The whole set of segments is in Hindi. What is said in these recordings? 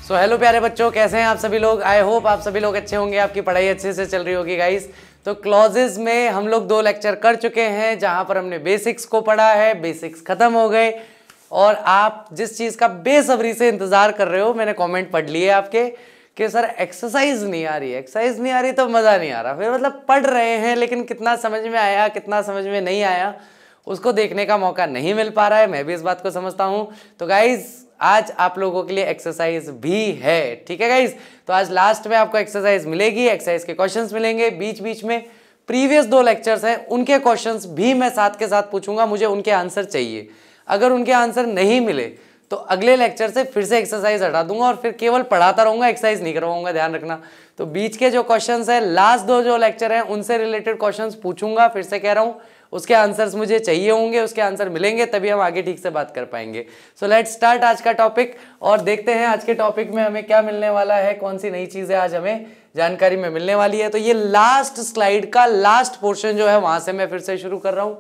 सो हेलो प्यारे बच्चों, कैसे हैं आप सभी लोग। आई होप आप सभी लोग अच्छे होंगे, आपकी पढ़ाई अच्छे से चल रही होगी गाइस। तो क्लॉजेज में हम लोग 2 लेक्चर कर चुके हैं जहां पर हमने बेसिक्स को पढ़ा है, बेसिक्स खत्म हो गए और आप जिस चीज़ का बेसब्री से इंतजार कर रहे हो, मैंने कॉमेंट पढ़ लिए आपके कि सर एक्सरसाइज नहीं आ रही, एक्सरसाइज नहीं आ रही तो मज़ा नहीं आ रहा। फिर मतलब पढ़ रहे हैं लेकिन कितना समझ में आया कितना समझ में नहीं आया उसको देखने का मौका नहीं मिल पा रहा है। मैं भी इस बात को समझता हूं। तो गाइज आज आप लोगों के लिए एक्सरसाइज भी है, ठीक है गाइज। तो आज लास्ट में आपको एक्सरसाइज मिलेगी, एक्सरसाइज के क्वेश्चंस मिलेंगे। बीच बीच में प्रीवियस 2 लेक्चर्स हैं उनके क्वेश्चंस भी मैं साथ के साथ पूछूंगा, मुझे उनके आंसर चाहिए। अगर उनके आंसर नहीं मिले तो अगले लेक्चर से फिर से एक्सरसाइज हटा दूंगा और फिर केवल पढ़ाता रहूंगा, एक्सरसाइज नहीं करवाऊंगा, ध्यान रखना। तो बीच के जो क्वेश्चंस है, लास्ट 2 जो लेक्चर हैं उनसे रिलेटेड क्वेश्चंस पूछूंगा, फिर से कह रहा हूं उसके आंसर्स मुझे चाहिए होंगे, उसके आंसर मिलेंगे तभी हम आगे ठीक से बात कर पाएंगे। सो लेट्स स्टार्ट आज का टॉपिक और देखते हैं आज के टॉपिक में हमें क्या मिलने वाला है, कौन सी नई चीजें आज हमें जानकारी में मिलने वाली है। तो ये लास्ट स्लाइड का लास्ट पोर्शन जो है वहां से मैं फिर से शुरू कर रहा हूं।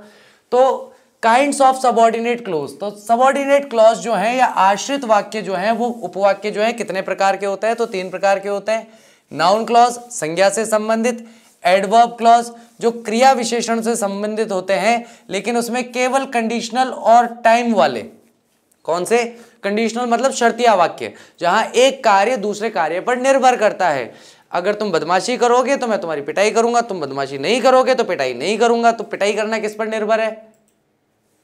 तो काइंड्स ऑफ सबऑर्डिनेट क्लॉज, तो सबऑर्डिनेट क्लॉज जो है या आश्रित वाक्य जो है वो उपवाक्य जो है कितने प्रकार के होते हैं, तो 3 प्रकार के होते हैं। नाउन क्लॉज संज्ञा से संबंधित, एडवर्ब क्लॉज जो क्रिया विशेषण से संबंधित होते हैं लेकिन उसमें केवल कंडीशनल और टाइम वाले। कौन से? कंडीशनल मतलब शर्तिया वाक्य, जहां एक कार्य दूसरे कार्य पर निर्भर करता है। अगर तुम बदमाशी करोगे तो मैं तुम्हारी पिटाई करूंगा, तुम बदमाशी नहीं करोगे तो पिटाई नहीं करूंगा। तो पिटाई करना किस पर निर्भर है,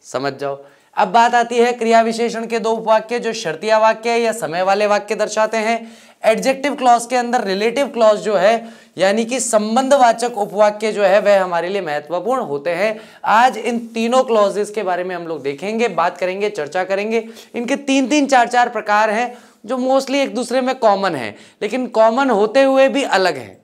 समझ जाओ। अब बात आती है क्रिया विशेषण के 2 उपवाक्य जो शर्तिया वाक्य या समय वाले वाक्य दर्शाते हैं। एडजेक्टिव क्लॉज के अंदर रिलेटिव क्लॉज जो है यानी कि संबंधवाचक उपवाक्य जो है वह हमारे लिए महत्वपूर्ण होते हैं। आज इन तीनों क्लॉजेस के बारे में हम लोग देखेंगे, बात करेंगे, चर्चा करेंगे। इनके 3-3, 4-4 प्रकार हैं जो मोस्टली एक दूसरे में कॉमन है लेकिन कॉमन होते हुए भी अलग है।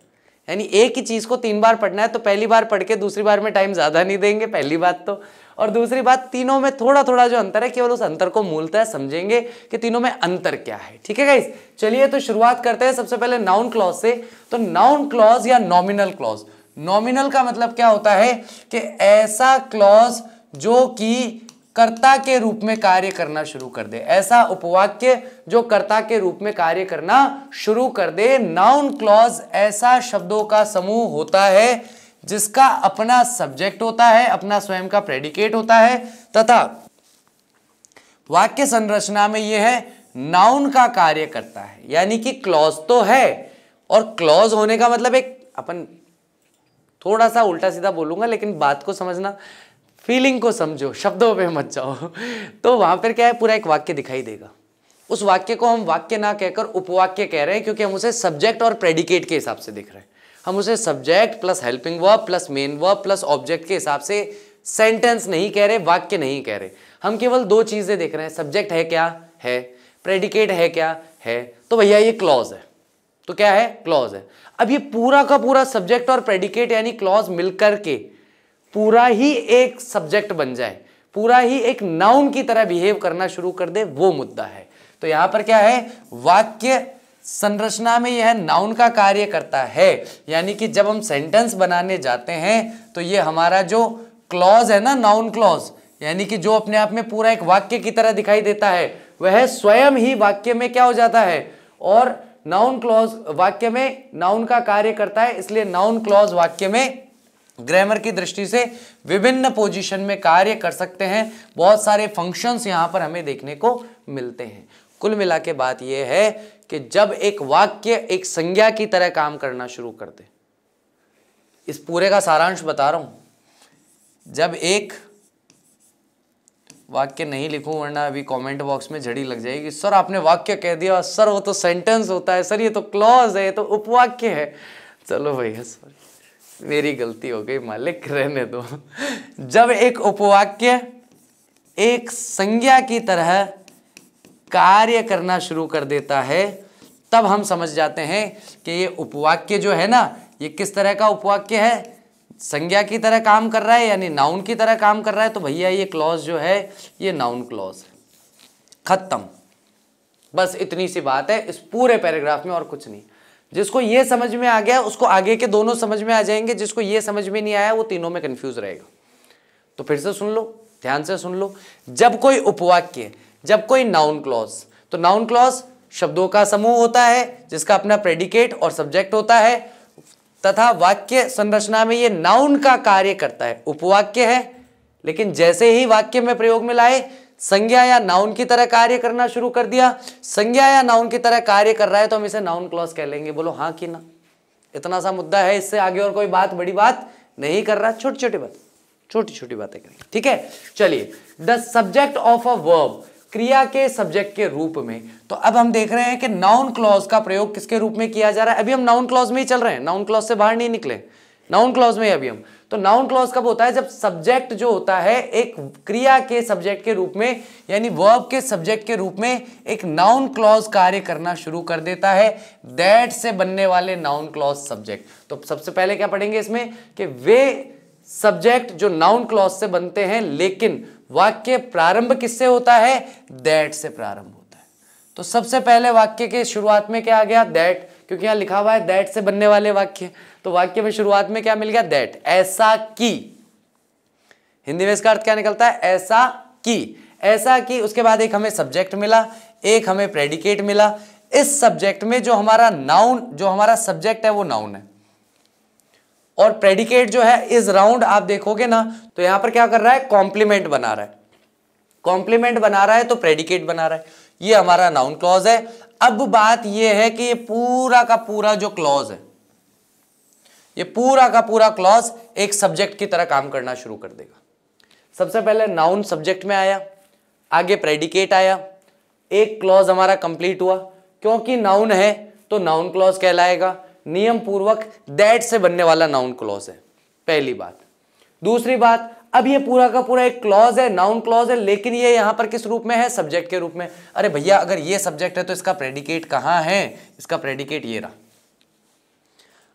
यानी एक ही चीज को 3 बार पढ़ना है तो पहली बार पढ़ के दूसरी बार में टाइम ज्यादा नहीं देंगे, पहली बात तो। और दूसरी बात, तीनों में थोड़ा थोड़ा जो अंतर है केवल उस अंतर को मूलतः समझेंगे कि तीनों में अंतर क्या है, ठीक है गाइस। चलिए तो शुरुआत करते हैं सबसे पहले नाउन क्लॉज से। तो नाउन क्लॉज या नॉमिनल क्लॉज, नॉमिनल का मतलब क्या होता है कि ऐसा क्लॉज जो कि कर्ता के रूप में कार्य करना शुरू कर दे, ऐसा उपवाक्य जो कर्ता के रूप में कार्य करना शुरू कर दे। नाउन क्लॉज ऐसा शब्दों का समूह होता है जिसका अपना सब्जेक्ट होता है, अपना स्वयं का प्रेडिकेट होता है तथा वाक्य संरचना में यह है नाउन का कार्य करता है। यानी कि क्लॉज तो है और क्लॉज होने का मतलब एक, अपन थोड़ा सा उल्टा सीधा बोलूंगा लेकिन बात को समझना, फीलिंग को समझो, शब्दों पे मत जाओ। तो वहां पर क्या है, पूरा एक वाक्य दिखाई देगा। उस वाक्य को हम वाक्य ना कहकर उपवाक्य कह रहे हैं क्योंकि हम उसे सब्जेक्ट और प्रेडिकेट के हिसाब से देख रहे हैं। हम उसे subject plus helping verb plus main verb plus object के हिसाब से सेंटेंस नहीं कह रहे, वाक्य नहीं कह रहे। हम केवल 2 चीजें देख रहे हैं, सब्जेक्ट है क्या है, प्रेडिकेट है क्या है। तो भैया ये क्लॉज है, तो क्या है, क्लॉज है। अब ये पूरा का पूरा सब्जेक्ट और प्रेडिकेट यानी क्लॉज मिलकर के पूरा ही एक सब्जेक्ट बन जाए, पूरा ही एक नाउन की तरह बिहेव करना शुरू कर दे, वो मुद्दा है। तो यहां पर क्या है, वाक्य संरचना में यह नाउन का कार्य करता है। यानी कि जब हम सेंटेंस बनाने जाते हैं तो ये हमारा जो क्लॉज है ना, नाउन क्लॉज, यानी कि जो अपने आप में पूरा एक वाक्य की तरह दिखाई देता है, वह स्वयं ही वाक्य में क्या हो जाता है। और नाउन क्लॉज वाक्य में नाउन का कार्य करता है, इसलिए नाउन क्लॉज वाक्य में ग्रामर की दृष्टि से विभिन्न पोजीशन में कार्य कर सकते हैं। बहुत सारे फंक्शंस यहां पर हमें देखने को मिलते हैं। कुल मिला के बात यह है कि जब एक वाक्य एक संज्ञा की तरह काम करना शुरू कर दे, इस पूरे का सारांश बता रहा हूं। जब एक वाक्य नहीं लिखूं वरना अभी कमेंट बॉक्स में झड़ी लग जाएगी, सर आपने वाक्य कह दिया, सर वो तो सेंटेंस होता है, सर ये तो क्लॉज है, ये तो उपवाक्य है। चलो भैया सॉरी, मेरी गलती हो गई मालिक, रहने दो। जब एक उपवाक्य एक संज्ञा की तरह कार्य करना शुरू कर देता है तब हम समझ जाते हैं कि ये उपवाक्य जो है ना, ये किस तरह का उपवाक्य है, संज्ञा की तरह काम कर रहा है यानी नाउन की तरह काम कर रहा है। तो भैया ये क्लॉज जो है ये नाउन क्लॉज है, खत्म। बस इतनी सी बात है इस पूरे पैराग्राफ में और कुछ नहीं। जिसको ये समझ में आ गया उसको आगे के दोनों समझ में आ जाएंगे, जिसको ये समझ में नहीं आया वो तीनों में कंफ्यूज रहेगा। तो फिर से सुन लो, ध्यान से सुन लो। जब कोई उपवाक्य, जब कोई नाउन क्लॉज, तो नाउन क्लॉज शब्दों का समूह होता है जिसका अपना प्रेडिकेट और सब्जेक्ट होता है, तथा वाक्य संरचना में ये नाउन का कार्य करता है। उपवाक्य है, लेकिन जैसे ही वाक्य में प्रयोग में लाए संज्ञा या नाउन की तरह कार्य करना शुरू कर दिया। संज्ञा या नाउन की तरह कार्य कर रहा है तो हम इसे नाउन क्लॉज कह लेंगे। बोलो हाँ कि ना? इतना सा मुद्दा है, इससे आगे और कोई बात बड़ी बात नहीं कर रहा, छोटी छोटी बातें करेंगे। ठीक है, चलिए। The subject of a verb, क्रिया के सब्जेक्ट के रूप में। तो अब हम देख रहे हैं कि नाउन क्लॉज का प्रयोग किसके रूप में किया जा रहा है। अभी हम नाउन क्लॉज में ही चल रहे हैं, नाउन क्लॉज से बाहर नहीं निकले, नाउन क्लॉज में अभी हम। तो नाउन क्लॉज कब होता है? जब सब्जेक्ट जो होता है एक क्रिया के सब्जेक्ट के रूप में, यानी वर्ब के सब्जेक्ट के रूप में एक नाउन क्लॉज कार्य करना शुरू कर देता है। दैट से बनने वाले नाउन क्लॉज सब्जेक्ट। तो सबसे पहले क्या पढ़ेंगे इसमें कि वे सब्जेक्ट जो नाउन क्लॉज से बनते हैं, लेकिन वाक्य प्रारंभ किससे होता है? दैट से प्रारंभ होता है। तो सबसे पहले वाक्य के शुरुआत में क्या आ गया? दैट, क्योंकि यहां लिखा हुआ है दैट से बनने वाले वाक्य। तो वाक्य में शुरुआत में क्या मिल गया? दैट, ऐसा कि। हिंदी में इसका अर्थ क्या निकलता है? ऐसा कि। ऐसा कि, उसके बाद एक हमें सब्जेक्ट मिला, एक हमें प्रेडिकेट मिला। इस सब्जेक्ट में जो हमारा नाउन, जो हमारा सब्जेक्ट है वो नाउन है, और प्रेडिकेट जो है इज राउंड। आप देखोगे ना तो यहां पर क्या कर रहा है? कॉम्प्लीमेंट बना रहा है। कॉम्प्लीमेंट बना रहा है तो प्रेडिकेट बना रहा है। ये हमारा नाउन क्लॉज है। अब बात ये है कि ये पूरा का पूरा जो क्लॉज है, ये पूरा का पूरा क्लॉज एक सब्जेक्ट की तरह काम करना शुरू कर देगा। सबसे पहले नाउन सब्जेक्ट में आया, आगे प्रेडिकेट आया, एक क्लॉज हमारा कंप्लीट हुआ। क्योंकि नाउन है तो नाउन क्लॉज कहलाएगा। नियम पूर्वक दैट से बनने वाला नाउन क्लॉज है, पहली बात। दूसरी बात, अब ये पूरा का पूरा एक क्लॉज है, नाउन क्लॉज है, लेकिन ये यहां पर किस रूप में है? सब्जेक्ट के रूप में। अरे भैया, अगर ये सब्जेक्ट है तो इसका प्रेडिकेट कहां है? इसका प्रेडिकेट ये रहा।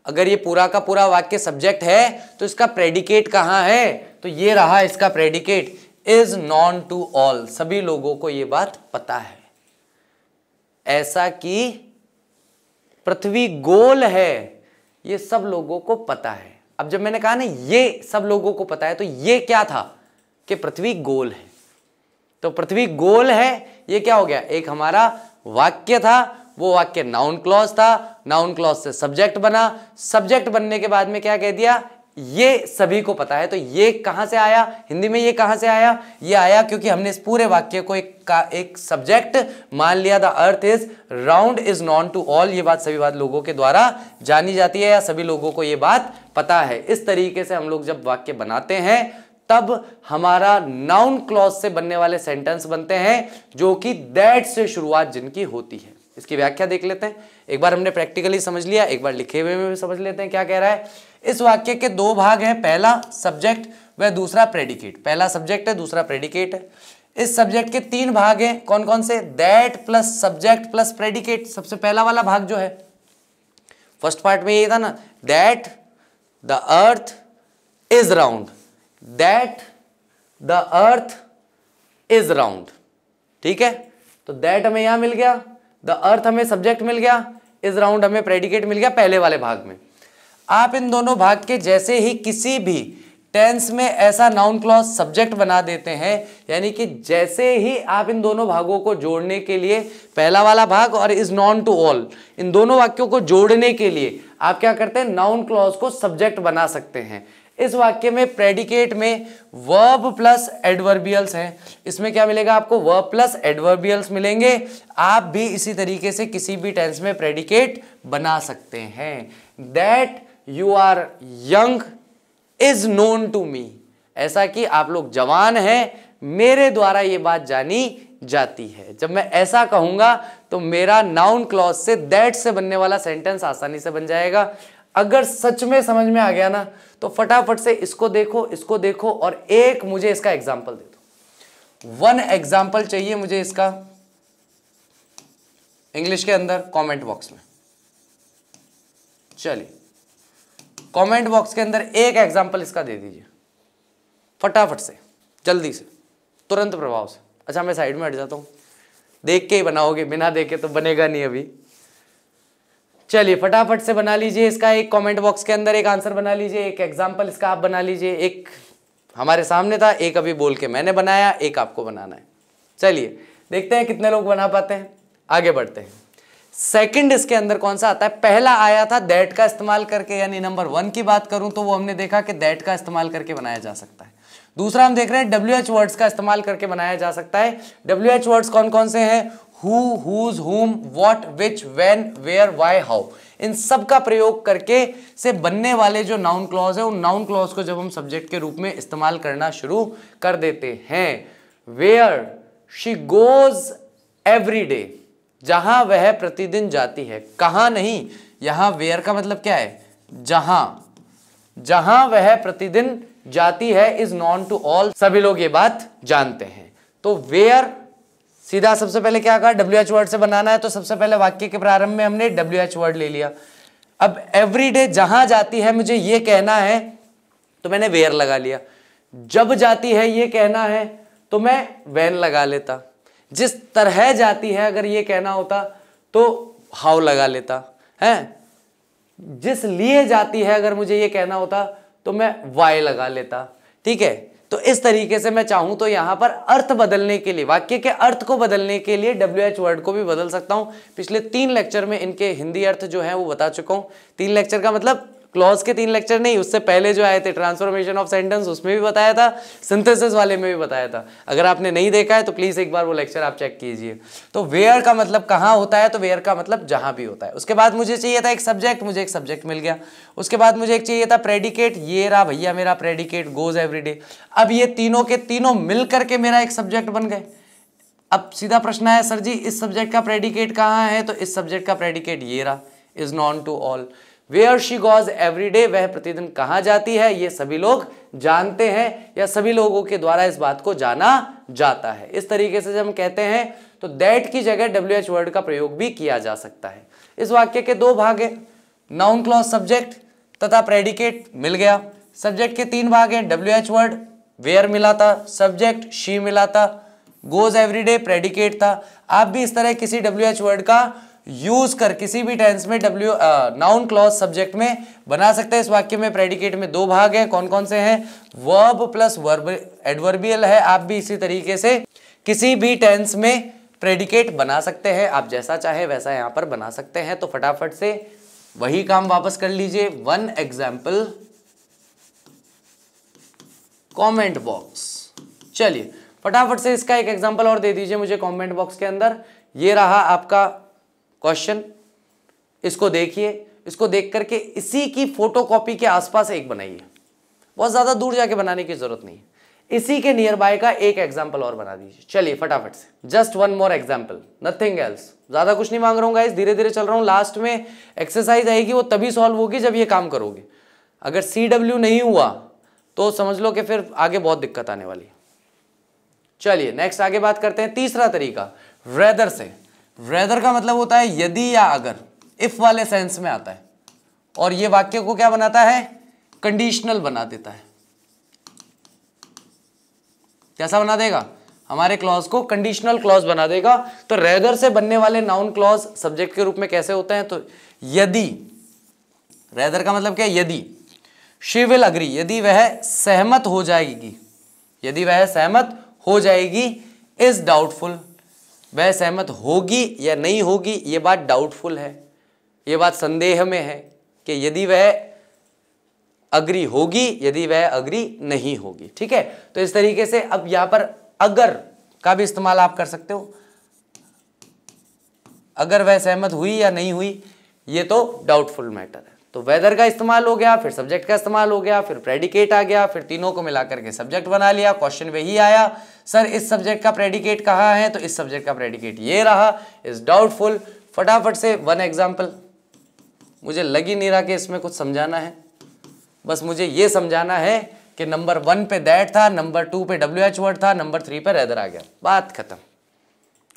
अगर ये पूरा का पूरा वाक्य सब्जेक्ट है तो इसका प्रेडिकेट कहां है? तो ये रहा इसका predicate, is known to all. सभी लोगों को ये बात पता है। ऐसा कि पृथ्वी गोल है, ये सब लोगों को पता है। अब जब मैंने कहा ना ये सब लोगों को पता है, तो ये क्या था? कि पृथ्वी गोल है। तो पृथ्वी गोल है, ये क्या हो गया? एक हमारा वाक्य था, वो वाक्य नाउन क्लॉज था, नाउन क्लॉज से सब्जेक्ट बना, सब्जेक्ट बनने के बाद में क्या कह दिया? ये सभी को पता है। तो ये कहां से आया? हिंदी में ये कहां से आया? ये आया क्योंकि हमने इस पूरे वाक्य को एक सब्जेक्ट मान लिया। The earth is round is known to all. ये बात सभी बात लोगों के द्वारा जानी जाती है, या सभी लोगों को ये बात पता है। इस तरीके से हम लोग जब वाक्य बनाते हैं तब हमारा नाउन क्लॉज से बनने वाले सेंटेंस बनते हैं, जो कि दैट से शुरुआत जिनकी होती है। इसकी व्याख्या देख लेते हैं। एक बार हमने प्रैक्टिकली समझ लिया, एक बार लिखे हुए में भी समझ लेते हैं क्या कह रहा है। इस वाक्य के दो भाग हैं, पहला सब्जेक्ट व दूसरा प्रेडिकेट। पहला सब्जेक्ट है, दूसरा प्रेडिकेट है। इस सब्जेक्ट के तीन भाग हैं, कौन कौन से? That plus subject plus predicate. सबसे पहला वाला भाग जो है, फर्स्ट पार्ट में ये था ना, that the earth is round, that the earth is round. ठीक है, तो दैट हमें यहां मिल गया, द अर्थ हमें सब्जेक्ट मिल गया, इज राउंड हमें प्रेडिकेट मिल गया पहले वाले भाग में। आप इन दोनों भाग के जैसे ही किसी भी टेंस में ऐसा नाउन क्लॉज सब्जेक्ट बना देते हैं, यानी कि जैसे ही आप इन दोनों भागों को जोड़ने के लिए, पहला वाला भाग और इज नॉन टू ऑल, इन दोनों वाक्यों को जोड़ने के लिए आप क्या करते हैं? नाउन क्लॉज को सब्जेक्ट बना सकते हैं। इस वाक्य में प्रेडिकेट में वर्ब प्लस एडवर्बियल्स हैं। इसमें क्या मिलेगा आपको? वर्ब प्लस एडवर्बियल्स मिलेंगे। आप भी इसी तरीके से किसी भी टेंस में प्रेडिकेट बना सकते हैं। That you are young is known to me, ऐसा कि आप लोग जवान हैं, मेरे द्वारा ये बात जानी जाती है। जब मैं ऐसा कहूंगा तो मेरा नाउन क्लॉज से दैट से बनने वाला सेंटेंस आसानी से बन जाएगा। अगर सच में समझ में आ गया ना तो फटाफट से इसको देखो और एक मुझे इसका एग्जाम्पल दे दो। वन एग्जाम्पल चाहिए मुझे इसका इंग्लिश के अंदर कमेंट बॉक्स में। चलिए कमेंट बॉक्स के अंदर एक एग्जाम्पल इसका दे दीजिए फटाफट से, जल्दी से, तुरंत प्रभाव से। अच्छा मैं साइड में हट जाता हूं, देख के ही बनाओगे, बिना देखे तो बनेगा नहीं अभी। चलिए फटाफट से बना लीजिए इसका एक कमेंट बॉक्स के अंदर एक आंसर बना लीजिए, एक एग्जाम्पल इसका आप बना लीजिए। एक हमारे सामने था, एक अभी बोल के मैंने बनाया, एक आपको बनाना है। चलिए देखते हैं कितने लोग बना पाते हैं, आगे बढ़ते हैं। सेकंड इसके अंदर कौन सा आता है? पहला आया था दैट का इस्तेमाल करके, यानी नंबर 1 की बात करूं तो वो हमने देखा कि दैट का इस्तेमाल करके बनाया जा सकता है। दूसरा हम देख रहे हैं WH वर्ड्स का इस्तेमाल करके बनाया जा सकता है। WH वर्ड्स कौन कौन से हैं? Who, whose, whom, what, which, when, where, why, how. इन सब का प्रयोग करके से बनने वाले जो नाउन क्लॉज है, उन नाउन क्लॉज को जब हम सब्जेक्ट के रूप में इस्तेमाल करना शुरू कर देते हैं। Where she goes every day, जहां वह प्रतिदिन जाती है। कहां नहीं, यहां वेयर का मतलब क्या है? जहां, जहां वह प्रतिदिन जाती है इज नॉन टू ऑल, सभी लोग ये बात जानते हैं। तो वेयर सीधा सबसे पहले क्या कहा? WH वर्ड से बनाना है, तो सबसे पहले वाक्य के प्रारंभ में हमने WH वर्ड ले लिया। अब एवरीडे जहां जाती है मुझे ये कहना है तो मैंने वेयर लगा लिया। जब जाती है ये कहना है तो मैं व्हेन लगा लेता। जिस तरह जाती है अगर ये कहना होता तो हाउ लगा लेता है। जिस लिए जाती है अगर मुझे ये कहना होता तो मैं वाई लगा लेता। ठीक है, तो इस तरीके से मैं चाहूं तो यहां पर अर्थ बदलने के लिए, वाक्य के अर्थ को बदलने के लिए WH वर्ड को भी बदल सकता हूं। पिछले 3 लेक्चर में इनके हिंदी अर्थ जो है वो बता चुका हूं। 3 लेक्चर का मतलब क्लॉज के 3 लेक्चर नहीं, उससे पहले जो आए थे ट्रांसफॉर्मेशन ऑफ सेंटेंस, उसमें भी बताया था, सिंथेसिस वाले में भी बताया था। अगर आपने नहीं देखा है तो प्लीज एक बार वो लेक्चर आप चेक कीजिए। तो वेयर का मतलब कहाँ होता है? तो वेयर का मतलब जहां भी होता है। उसके बाद मुझे चाहिए था एक सब्जेक्ट, मुझे एक सब्जेक्ट मिल गया। उसके बाद मुझे एक चाहिए था प्रेडिकेट, ये रहा भैया मेरा प्रेडिकेट, गोज एवरीडे। अब ये तीनों के तीनों मिल करके मेरा एक सब्जेक्ट बन गए। अब सीधा प्रश्न है, सर जी इस सब्जेक्ट का प्रेडिकेट कहाँ है? तो इस सब्जेक्ट का प्रेडिकेट ये रहा, is known to all. Where she goes every day, वह प्रतिदिन कहाँ जाती है, ये सभी लोग जानते हैं या सभी लोगों के द्वारा इस बात को जाना जाता है। इस तरीके से जब हम कहते हैं तो दैट की जगह WH वर्ड का प्रयोग भी किया जा सकता है। इस वाक्य के 2 भाग हैं, नाउन क्लॉज सब्जेक्ट तथा प्रेडिकेट मिल गया। सब्जेक्ट के 3 भाग हैं, WH वर्ड वेयर मिला था, सब्जेक्ट शी मिला था, गोज एवरीडे प्रेडिकेट था। आप भी इस तरह किसी WH वर्ड का यूज कर किसी भी टेंस में नाउन क्लॉज सब्जेक्ट में बना सकते हैं। इस वाक्य में प्रेडिकेट में 2 भाग हैं, कौन कौन से हैं? वर्ब प्लस वर्ब एडवर्बियल है। आप भी इसी तरीके से किसी भी टेंस में प्रेडिकेट बना सकते हैं, आप जैसा चाहे वैसा यहां पर बना सकते हैं। तो फटाफट से वही काम वापस कर लीजिए। 1 एग्जाम्पल कमेंट बॉक्स। चलिए फटाफट से इसका एक एग्जाम्पल और दे दीजिए मुझे कमेंट बॉक्स के अंदर। ये रहा आपका क्वेश्चन, इसको देखिए, इसको देख करके इसी की फोटोकॉपी के आसपास एक बनाइए। बहुत ज्यादा दूर जाके बनाने की जरूरत नहीं है, इसी के नियर बाय का एक एग्जाम्पल और बना दीजिए। चलिए फटाफट से, just 1 more example, nothing else. ज्यादा कुछ नहीं मांग रहा हूँ गाइस, धीरे धीरे चल रहा हूँ। लास्ट में एक्सरसाइज आएगी, वो तभी सॉल्व होगी जब ये काम करोगे। अगर CW नहीं हुआ तो समझ लो कि फिर आगे बहुत दिक्कत आने वाली है। चलिए नेक्स्ट आगे बात करते हैं। तीसरा तरीका रेदर से। रेदर का मतलब होता है यदि या अगर, इफ वाले सेंस में आता है, और ये वाक्य को क्या बनाता है? कंडीशनल बना देता है। कैसा बना देगा? हमारे क्लॉज को कंडीशनल क्लॉज बना देगा। तो रेदर से बनने वाले नाउन क्लॉज सब्जेक्ट के रूप में कैसे होते हैं? तो यदि, रेदर का मतलब क्या है? यदि। शी विल अग्री, यदि वह सहमत हो जाएगी, यदि वह सहमत हो जाएगी। इज डाउटफुल, वह सहमत होगी या नहीं होगी, ये बात डाउटफुल है, ये बात संदेह में है कि यदि वह अग्री होगी, यदि वह अग्री नहीं होगी। ठीक है, तो इस तरीके से अब यहां पर अगर का भी इस्तेमाल आप कर सकते हो। अगर वह सहमत हुई या नहीं हुई, ये तो डाउटफुल मैटर है। तो वेदर का इस्तेमाल हो गया, फिर सब्जेक्ट का इस्तेमाल हो गया, फिर प्रेडिकेट आ गया, फिर तीनों को मिलाकर के सब्जेक्ट बना लिया। क्वेश्चन वही आया, सर इस सब्जेक्ट का प्रेडिकेट कहाँ है? तो इस सब्जेक्ट का प्रेडिकेट ये रहा, इज डाउटफुल। फटाफट से 1 एग्जाम्पल, मुझे लग ही नहीं रहा कि इसमें कुछ समझाना है, बस मुझे ये समझाना है कि नंबर 1 पे दैट था, नंबर 2 पे WH वर्ड था, नंबर 3 पे रेदर आ गया, बात खत्म।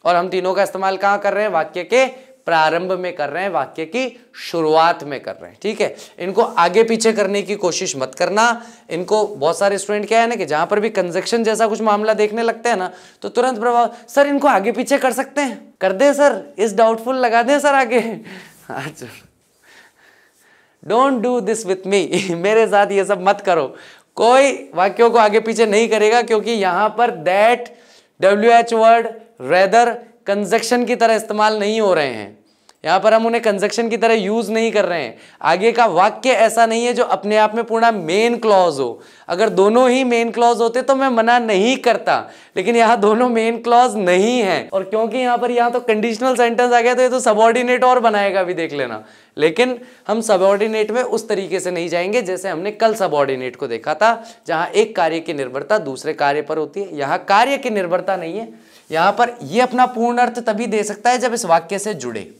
और हम तीनों का इस्तेमाल कहाँ कर रहे हैं? वाक्य के प्रारंभ में कर रहे हैं, वाक्य की शुरुआत में कर रहे हैं। ठीक है, इनको आगे पीछे करने की कोशिश मत करना। इनको बहुत सारे स्टूडेंट क्या है ना कि जहां पर भी कंजक्शन जैसा कुछ मामला देखने लगते हैं ना तो तुरंत प्रभाव, सर इनको आगे पीछे कर सकते हैं, कर दे सर, इस डाउटफुल लगा दे सर आगे। Don't do this with me, मेरे साथ ये सब मत करो। कोई वाक्यों को आगे पीछे नहीं करेगा, क्योंकि यहां पर that, WH word, rather conjunction की तरह इस्तेमाल नहीं हो रहे हैं। यहाँ पर हम उन्हें कंजक्शन की तरह यूज नहीं कर रहे हैं। आगे का वाक्य ऐसा नहीं है जो अपने आप में पूर्ण मेन क्लॉज हो। अगर दोनों ही मेन क्लॉज होते तो मैं मना नहीं करता, लेकिन यहाँ दोनों मेन क्लॉज नहीं है। और क्योंकि यहाँ पर यहाँ तो कंडीशनल सेंटेंस आ गया तो ये तो सबऑर्डिनेट और बनाएगा भी, देख लेना। लेकिन हम सबऑर्डिनेट में उस तरीके से नहीं जाएंगे जैसे हमने कल सबऑर्डिनेट को देखा था, जहां एक कार्य की निर्भरता दूसरे कार्य पर होती है। यहाँ कार्य की निर्भरता नहीं है। यहाँ पर ये अपना पूर्ण अर्थ तभी दे सकता है जब इस वाक्य से जुड़े।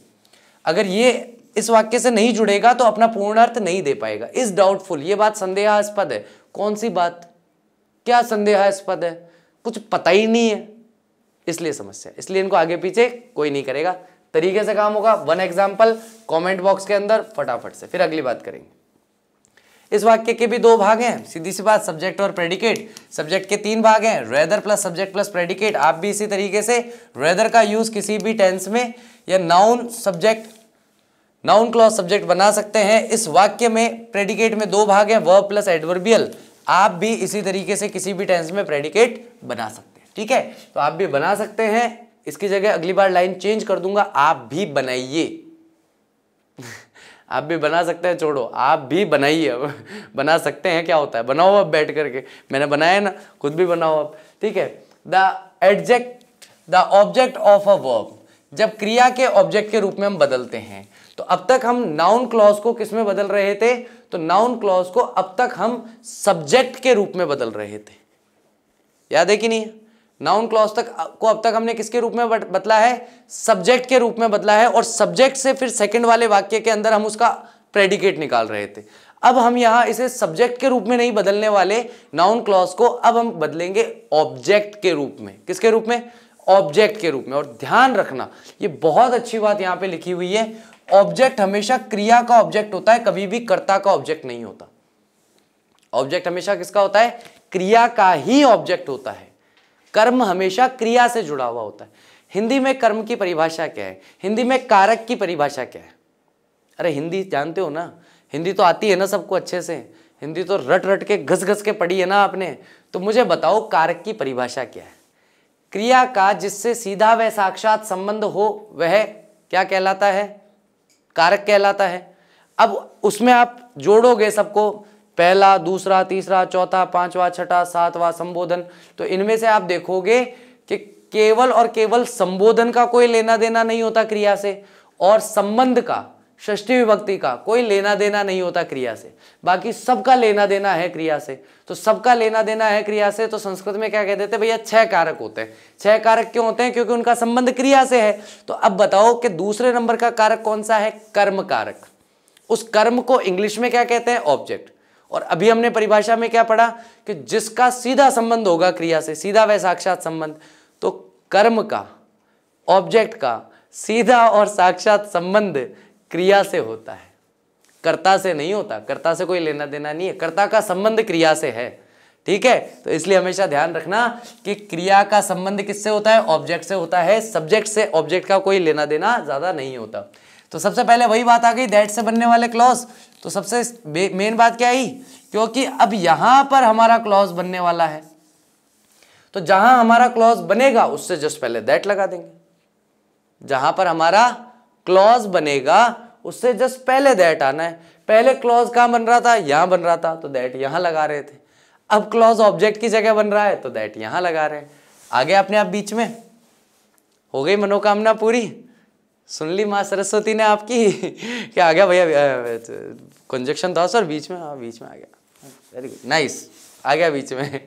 अगर ये इस वाक्य से नहीं जुड़ेगा तो अपना पूर्ण अर्थ नहीं दे पाएगा। इज डाउटफुल, ये बात संदेहास्पद है। कौन सी बात, क्या संदेहास्पद है? कुछ पता ही नहीं है, इसलिए समस्या। इसलिए इनको आगे पीछे कोई नहीं करेगा, तरीके से काम होगा। वन एग्जाम्पल कमेंट बॉक्स के अंदर फटाफट से, फिर अगली बात करेंगे। इस वाक्य के भी दो भाग हैं, सीधी सी बात, सब्जेक्ट और प्रेडिकेट। सब्जेक्ट के तीन भाग हैं, rather plus subject plus predicate. आप भी इसी तरीके से रेदर का यूज किसी भी टेंस में या noun subject, noun clause subject बना सकते हैं। इस वाक्य में प्रेडिकेट में दो भाग हैं, वर्ब प्लस एडवर्बियल। आप भी इसी तरीके से किसी भी टेंस में प्रेडिकेट बना सकते हैं, ठीक है? तो आप भी बना सकते हैं। इसकी जगह अगली बार लाइन चेंज कर दूंगा, आप भी बनाइए। आप भी बना सकते हैं, छोड़ो, आप भी बनाइए। अब बना सकते हैं, क्या होता है, बनाओ अब बैठ करके। मैंने बनाया ना, खुद भी बनाओ अब, ठीक है? The object of a verb, जब क्रिया के ऑब्जेक्ट के रूप में हम बदलते हैं, तो अब तक हम नाउन क्लॉज को किस में बदल रहे थे? तो नाउन क्लॉज को अब तक हम सब्जेक्ट के रूप में बदल रहे थे। याद है कि नहीं? नाउन क्लॉज को अब तक हमने किसके रूप में बदला है? सब्जेक्ट के रूप में बदला है। और सब्जेक्ट से फिर सेकंड वाले वाक्य के अंदर हम उसका प्रेडिकेट निकाल रहे थे। अब हम यहां इसे सब्जेक्ट के रूप में नहीं बदलने वाले नाउन क्लॉज को, अब हम बदलेंगे ऑब्जेक्ट के रूप में। किसके रूप में? ऑब्जेक्ट के रूप में। और ध्यान रखना, ये बहुत अच्छी बात यहां पे लिखी हुई है, ऑब्जेक्ट हमेशा क्रिया का ऑब्जेक्ट होता है, कभी भी कर्ता का ऑब्जेक्ट नहीं होता। ऑब्जेक्ट हमेशा किसका होता है? क्रिया का ही ऑब्जेक्ट होता है। कर्म हमेशा क्रिया से जुड़ा हुआ होता है। हिंदी में कर्म की परिभाषा क्या है? हिंदी में कारक की परिभाषा क्या है? अरे हिंदी जानते हो ना, हिंदी तो आती है ना सबको अच्छे से, हिंदी तो रट रट के घस घस के पढ़ी है ना आपने। तो मुझे बताओ कारक की परिभाषा क्या है? क्रिया का जिससे सीधा व साक्षात संबंध हो वह क्या कहलाता है? कारक कहलाता है। अब उसमें आप जोड़ोगे सबको, पहला, दूसरा, तीसरा, चौथा, पांचवा, छठा, सातवां संबोधन, तो इनमें से आप देखोगे कि केवल और केवल संबोधन का कोई लेना देना नहीं होता क्रिया से, और संबंध का, षष्ठी विभक्ति का कोई लेना देना नहीं होता क्रिया से। बाकी सबका लेना देना है क्रिया से। तो सबका लेना देना है क्रिया से, तो संस्कृत में क्या कह देते हैं भैया? 6 कारक होते हैं। 6 कारक क्यों होते हैं? क्योंकि उनका संबंध क्रिया से है। तो अब बताओ कि दूसरे नंबर का कारक कौन सा है? कर्म कारक। उस कर्म को इंग्लिश में क्या कहते हैं? ऑब्जेक्ट। और अभी हमने परिभाषा में क्या पढ़ा कि जिसका सीधा संबंध होगा क्रिया से, सीधा व साक्षात संबंध, तो कर्म का, ऑब्जेक्ट का सीधा और साक्षात संबंध क्रिया से होता है, कर्ता से नहीं होता। कर्ता से कोई लेना देना नहीं है, कर्ता का संबंध क्रिया से है, ठीक है? तो इसलिए हमेशा ध्यान रखना कि क्रिया का संबंध किससे होता है? ऑब्जेक्ट से होता है। सब्जेक्ट से ऑब्जेक्ट का कोई लेना देना ज्यादा नहीं होता। तो सबसे पहले वही बात आ गई, दैट से बनने वाले क्लॉज। तो सबसे मेन बात क्या आई? क्योंकि अब यहां पर हमारा क्लॉज बनने वाला है, तो जहां हमारा क्लॉज बनेगा उससे जस्ट पहले दैट लगा देंगे। जहां पर हमारा क्लॉज बनेगा उससे जस्ट पहले दैट आना है। पहले क्लॉज कहां बन रहा था? यहां बन रहा था, तो दैट यहां लगा रहे थे। अब क्लॉज ऑब्जेक्ट की जगह बन रहा है, तो दैट यहां लगा रहे हैं। आगे अपने आप बीच में हो गई मनोकामना पूरी। सुन ली माँ सरस्वती ने आपकी। क्या आ गया भैया? कंजक्शन था सर बीच में? हाँ बीच में आ गया, वेरी गुड, नाइस, आ गया बीच में।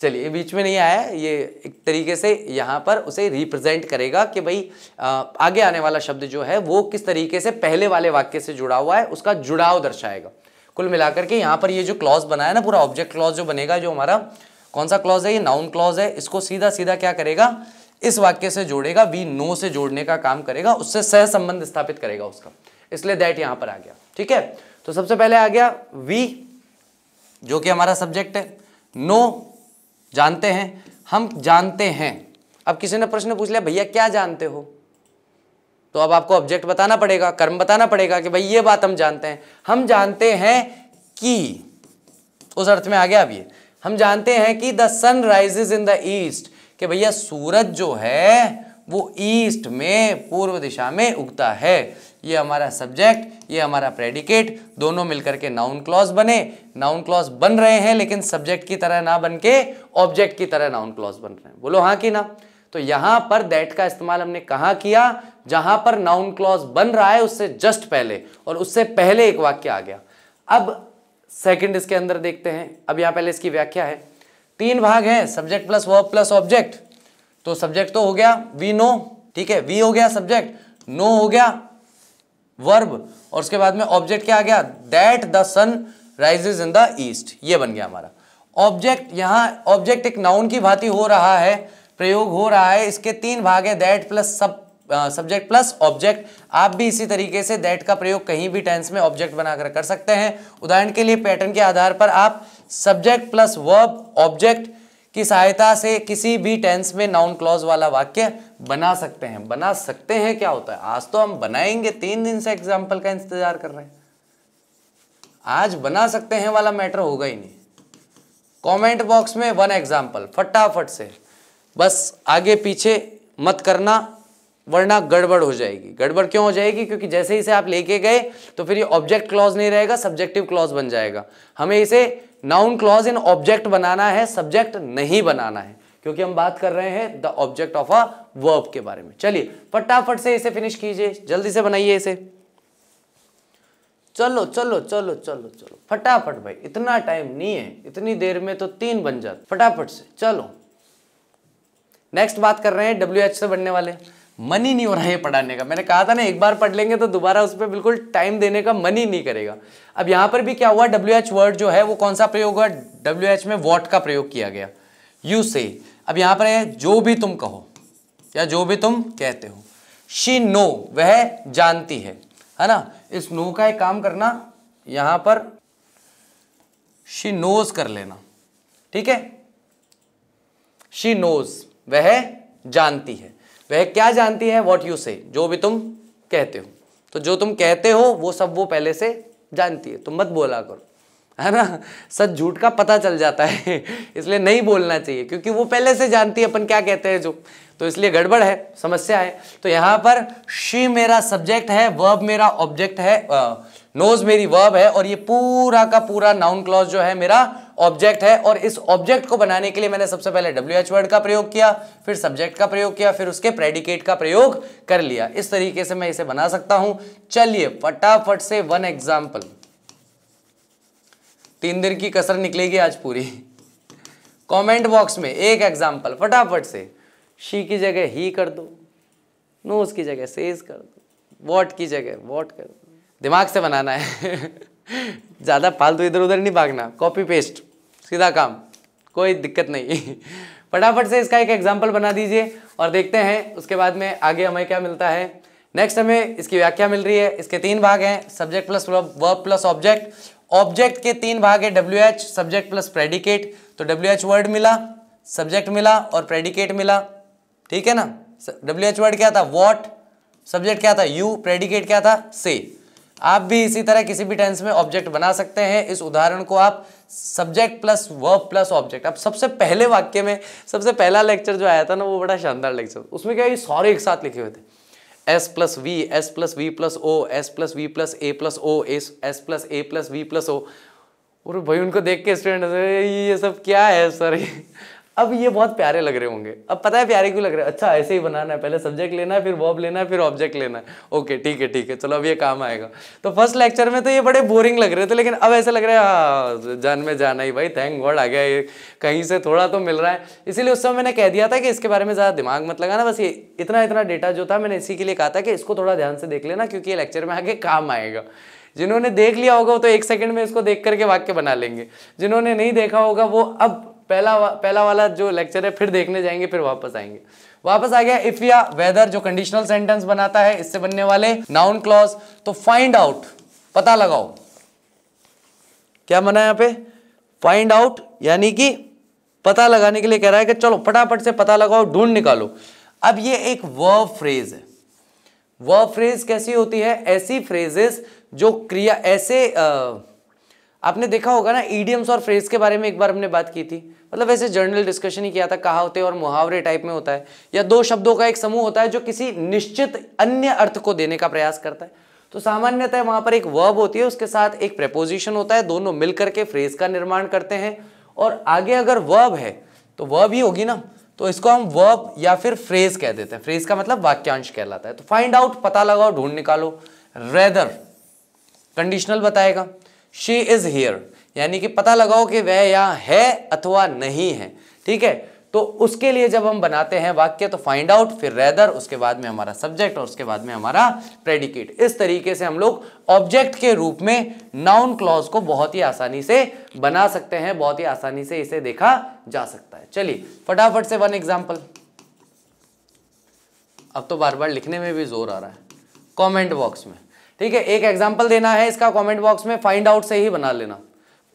चलिए, बीच में नहीं आया, ये एक तरीके से यहाँ पर उसे रिप्रेजेंट करेगा कि भाई आगे आने वाला शब्द जो है वो किस तरीके से पहले वाले वाक्य से जुड़ा हुआ है, उसका जुड़ाव दर्शाएगा। कुल मिलाकर के यहाँ पर ये जो क्लॉज बनाया ना, पूरा ऑब्जेक्ट क्लॉज जो बनेगा, जो हमारा कौन सा क्लॉज है? ये नाउन क्लॉज है। इसको सीधा सीधा क्या करेगा? इस वाक्य से जोड़ेगा, वी नो से जोड़ने का काम करेगा, उससे सह संबंध स्थापित करेगा उसका। इसलिए दैट यहां पर आ गया, ठीक है? तो सबसे पहले आ गया वी, जो कि हमारा सब्जेक्ट है। नो जानते हैं, हम जानते हैं। अब किसी ने प्रश्न पूछ लिया भैया क्या जानते हो, तो अब आपको ऑब्जेक्ट बताना पड़ेगा, कर्म बताना पड़ेगा कि भाई ये बात हम जानते हैं। हम जानते हैं कि, उस अर्थ में आ गया। अब ये हम जानते हैं कि the sun rises in the east, कि भैया सूरज जो है वो ईस्ट में, पूर्व दिशा में उगता है। ये हमारा सब्जेक्ट, ये हमारा प्रेडिकेट, दोनों मिलकर के नाउन क्लॉज बने। नाउन क्लॉज बन रहे हैं लेकिन सब्जेक्ट की तरह ना बन के ऑब्जेक्ट की तरह नाउन क्लॉज बन रहे हैं। बोलो हाँ कि ना। तो यहां पर दैट का इस्तेमाल हमने कहाँ किया? जहां पर नाउन क्लॉज बन रहा है उससे जस्ट पहले, और उससे पहले एक वाक्य आ गया। अब सेकंड इसके अंदर देखते हैं। अब यहां पहले इसकी व्याख्या है। 3 भाग हैं, subject plus verb plus object. तो सब्जेक्ट तो हो गया वी नो, ठीक है, वी हो गया सब्जेक्ट, नो हो गया वर्ब, और उसके बाद में ऑब्जेक्ट क्या आ गया? That the sun rises in the east. ये बन गया हमारा ऑब्जेक्ट। यहां ऑब्जेक्ट एक नाउन की भांति हो रहा है, प्रयोग हो रहा है। इसके 3 भाग है, that plus subject plus object. आप भी इसी तरीके से दैट का प्रयोग कहीं भी टेंस में ऑब्जेक्ट बनाकर कर सकते हैं। उदाहरण के लिए पैटर्न के आधार पर आप सब्जेक्ट प्लस वर्ब ऑब्जेक्ट की सहायता से किसी भी टेंस में नाउन क्लॉज वाला वाक्य बना सकते हैं। बना सकते हैं क्या होता है? आज तो हम बनाएंगे, 3 दिन से एग्जाम्पल का इंतजार कर रहे हैं। आज बना सकते हैं वाला मैटर होगा ही नहीं। कमेंट बॉक्स में 1 एग्जाम्पल फटाफट से, बस आगे पीछे मत करना वरना गड़बड़ हो जाएगी। गड़बड़ क्यों हो जाएगी? क्योंकि जैसे इसे आप लेके गए तो फिर ये ऑब्जेक्ट क्लॉज नहीं रहेगा, सब्जेक्टिव क्लॉज बन जाएगा। हमें इसे नाउन क्लॉज इन ऑब्जेक्ट बनाना है, सब्जेक्ट नहीं बनाना है, क्योंकि हम बात कर रहे हैं the object of a verb के बारे में। चलिए फटाफट से इसे फिनिश कीजिए, जल्दी से बनाइए इसे। चलो चलो चलो चलो चलो फटाफट भाई, इतना टाइम नहीं है, इतनी देर में तो 3 बन जाते। फटाफट से चलो। नेक्स्ट बात कर रहे हैं WH से बनने वाले। मन ही नहीं हो रहा है पढ़ाने का। मैंने कहा था ना, एक बार पढ़ लेंगे तो दोबारा उस पर बिल्कुल टाइम देने का मन ही नहीं करेगा। अब यहां पर भी क्या हुआ? WH वर्ड जो है वो कौन सा प्रयोग हुआ? WH में वॉट का प्रयोग किया गया, यू से। अब यहां पर है जो भी तुम कहो या जो भी तुम कहते हो। शी नो, वह जानती है ना। इस नो का एक काम करना, यहां पर शी नोज कर लेना, ठीक है। शी नोज, वह जानती है। वह क्या जानती है? वॉट यू से, जो भी तुम कहते हो। तो जो तुम कहते हो वो सब वो पहले से जानती है, तुम मत बोला करो, है ना। सच झूठ का पता चल जाता है इसलिए नहीं बोलना चाहिए, क्योंकि वो पहले से जानती है अपन क्या कहते हैं जो, तो इसलिए गड़बड़ है, समस्या है। तो यहाँ पर शी मेरा सब्जेक्ट है, वर्ब मेरा ऑब्जेक्ट है, नोज मेरी वर्ब है, और ये पूरा का पूरा नाउन क्लॉज जो है मेरा ऑब्जेक्ट है। और इस ऑब्जेक्ट को बनाने के लिए मैंने सबसे पहले WH वर्ड का प्रयोग किया, फिर सब्जेक्ट का प्रयोग किया, फिर उसके प्रेडिकेट का प्रयोग कर लिया। इस तरीके से मैं इसे बना सकता हूं। चलिए फटाफट से 1 एग्जाम्पल। 3 दिन की कसर निकलेगी आज पूरी। कमेंट बॉक्स में 1 एग्जाम्पल फटाफट से। शी की जगह ही कर दो, नोज की जगह सेज कर दो, वॉट की जगह वॉट कर दो। दिमाग से बनाना है ज़्यादा फालतू इधर उधर नहीं भागना, कॉपी पेस्ट सीधा काम, कोई दिक्कत नहीं फटाफट से इसका एक एग्जाम्पल बना दीजिए और देखते हैं उसके बाद में आगे हमें क्या मिलता है। नेक्स्ट हमें इसकी व्याख्या मिल रही है। इसके 3 भाग हैं, subject plus verb plus object. Object के 3 भाग है, WH सब्जेक्ट प्लस प्रेडिकेट। तो WH वर्ड मिला, सब्जेक्ट मिला और प्रेडिकेट मिला, ठीक है ना। WH वर्ड क्या था? वॉट, सब्जेक्ट क्या था? यू, प्रेडिकेट क्या था? से। आप भी इसी तरह किसी भी टेंस में ऑब्जेक्ट बना सकते हैं। इस उदाहरण को आप subject plus verb plus object. अब सबसे पहले वाक्य में सबसे पहला लेक्चर जो आया था ना, वो बड़ा शानदार लेक्चर, उसमें क्या ये सारे एक साथ लिखे हुए थे, S plus V, S plus V plus O, S plus V plus A plus O, S plus A plus V plus O. और भाई उनको देख के स्टूडेंट ये सब क्या है सर अब ये बहुत प्यारे लग रहे होंगे। अब पता है प्यारे क्यों लग रहे हैं? अच्छा ऐसे ही बनाना है, पहले सब्जेक्ट लेना है, फिर वर्ब लेना है, फिर ऑब्जेक्ट लेना है। ओके ठीक है, चलो अब ये काम आएगा। तो फर्स्ट लेक्चर में तो ये बड़े बोरिंग लग रहे थे, लेकिन अब ऐसा लग रहा है हाँ जान में जाना ही भाई, थैंक गॉड आ गया, ये कहीं से थोड़ा तो मिल रहा है। इसीलिए उस समय मैंने कह दिया था कि इसके बारे में ज़्यादा दिमाग मत लगाना, बस ये इतना डेटा जो था मैंने इसी के लिए कहा था कि इसको थोड़ा ध्यान से देख लेना, क्योंकि ये लेक्चर में आगे काम आएगा। जिन्होंने देख लिया होगा वो तो 1 सेकंड में इसको देख करके वाक्य बना लेंगे, जिन्होंने नहीं देखा होगा वो अब पहला वाला जो लेक्चर है फिर देखने जाएंगे, फिर वापस आएंगे। वापस आ गया इफ या वेदर जो कंडीशनल सेंटेंस बनाता है, इससे बनने वाले नाउन क्लॉज। तो फाइंड आउट, पता लगाओ, क्या बना है यहाँ पे? फाइंड आउट, यानी कि पता लगाने के लिए कह रहा है कि चलो फटाफट से पता लगाओ, ढूंढ निकालो। अब ये एक वर्ब फ्रेज है। वर्ब फ्रेज कैसी होती है? ऐसी फ्रेजेस जो क्रिया, ऐसे आपने देखा होगा ना, इडियम्स और फ्रेज के बारे में एक बार हमने बात की थी, मतलब वैसे जनरल डिस्कशन ही किया था, कहावतें और मुहावरे टाइप में होता है, या दो शब्दों का एक समूह होता है जो किसी निश्चित अन्य अर्थ को देने का प्रयास करता है। तो सामान्यतः वहां पर एक वर्ब होती है, उसके साथ एक प्रेपोजिशन होता है, दोनों मिलकर के फ्रेज का निर्माण करते हैं। और आगे अगर वर्ब है तो वर्ब ही होगी ना, तो इसको हम वर्ब या फिर फ्रेज कह देते हैं। फ्रेज का मतलब वाक्यांश कहलाता है। तो फाइंड आउट, पता लगाओ, ढूंढ निकालो। रेदर कंडीशनल बताएगा, शी इज हियर यानी कि पता लगाओ कि वह यहाँ है अथवा नहीं है, ठीक है। तो उसके लिए जब हम बनाते हैं वाक्य तो फाइंड आउट, फिर रेदर, उसके बाद में हमारा सब्जेक्ट और उसके बाद में हमारा प्रेडिकेट। इस तरीके से हम लोग ऑब्जेक्ट के रूप में नाउन क्लॉज को बहुत ही आसानी से बना सकते हैं, बहुत ही आसानी से इसे देखा जा सकता है। चलिए फटाफट से वन एग्जाम्पल, अब तो बार बार लिखने में भी जोर आ रहा है, कमेंट बॉक्स में, ठीक है। एक एग्जाम्पल देना है इसका, कमेंट बॉक्स में फाइंड आउट से ही बना लेना,